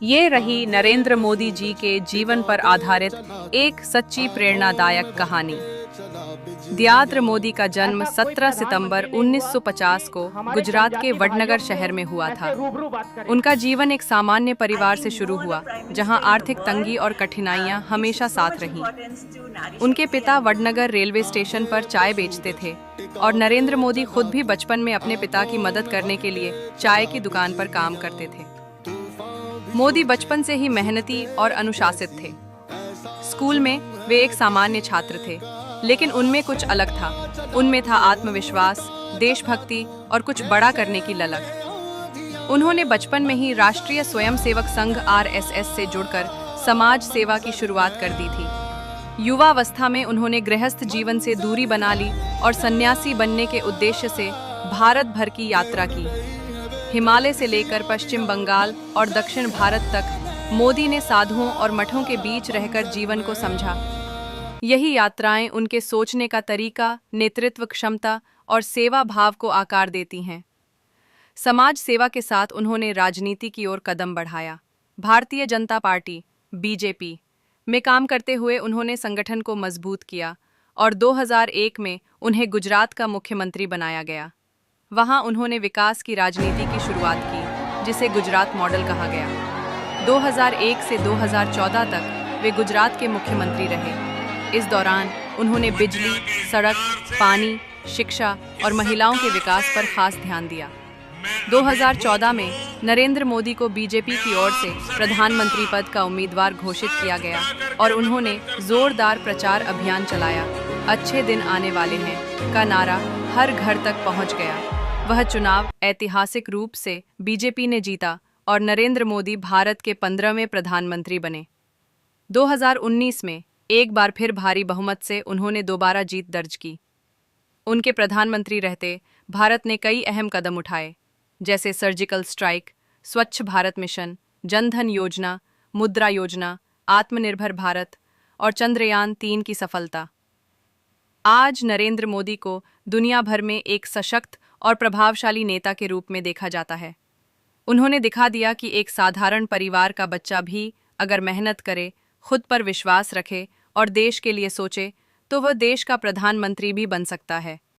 ये रही नरेंद्र मोदी जी के जीवन पर आधारित एक सच्ची प्रेरणादायक कहानी। दियाद्र मोदी का जन्म 17 सितंबर 1950 को गुजरात के वडनगर शहर में हुआ था। उनका जीवन एक सामान्य परिवार से शुरू हुआ, जहां आर्थिक तंगी और कठिनाइयां हमेशा साथ रहीं। उनके पिता वडनगर रेलवे स्टेशन पर चाय बेचते थे और नरेंद्र मोदी खुद भी बचपन में अपने पिता की मदद करने के लिए चाय की दुकान पर काम करते थे। मोदी बचपन से ही मेहनती और अनुशासित थे। स्कूल में वे एक सामान्य छात्र थे, लेकिन उनमें कुछ अलग था। उनमें था आत्मविश्वास, देशभक्ति और कुछ बड़ा करने की ललक। उन्होंने बचपन में ही राष्ट्रीय स्वयंसेवक संघ (RSS) से जुड़कर समाज सेवा की शुरुआत कर दी थी। युवावस्था में उन्होंने गृहस्थ जीवन से दूरी बना ली और सन्यासी बनने के उद्देश्य से भारत भर की यात्रा की। हिमालय से लेकर पश्चिम बंगाल और दक्षिण भारत तक मोदी ने साधुओं और मठों के बीच रहकर जीवन को समझा। यही यात्राएं उनके सोचने का तरीका, नेतृत्व क्षमता और सेवा भाव को आकार देती हैं। समाज सेवा के साथ उन्होंने राजनीति की ओर कदम बढ़ाया। भारतीय जनता पार्टी (BJP) में काम करते हुए उन्होंने संगठन को मजबूत किया और 2001 में उन्हें गुजरात का मुख्यमंत्री बनाया गया। वहां उन्होंने विकास की राजनीति की शुरुआत की, जिसे गुजरात मॉडल कहा गया। 2001 से 2014 तक वे गुजरात के मुख्यमंत्री रहे। इस दौरान उन्होंने बिजली, सड़क, पानी, शिक्षा और महिलाओं के विकास पर खास ध्यान दिया। 2014 में नरेंद्र मोदी को BJP की ओर से प्रधानमंत्री पद का उम्मीदवार घोषित किया गया और उन्होंने जोरदार प्रचार अभियान चलाया। अच्छे दिन आने वाले हैं का नारा हर घर तक पहुंच गया। वह चुनाव ऐतिहासिक रूप से BJP ने जीता और नरेंद्र मोदी भारत के 15वें प्रधानमंत्री बने। 2019 में एक बार फिर भारी बहुमत से उन्होंने दोबारा जीत दर्ज की। उनके प्रधानमंत्री रहते भारत ने कई अहम कदम उठाए, जैसे सर्जिकल स्ट्राइक, स्वच्छ भारत मिशन, जन धन योजना, मुद्रा योजना, आत्मनिर्भर भारत और चंद्रयान-3 की सफलता। आज नरेंद्र मोदी को दुनिया भर में एक सशक्त और प्रभावशाली नेता के रूप में देखा जाता है। उन्होंने दिखा दिया कि एक साधारण परिवार का बच्चा भी अगर मेहनत करे, खुद पर विश्वास रखे और देश के लिए सोचे, तो वह देश का प्रधानमंत्री भी बन सकता है।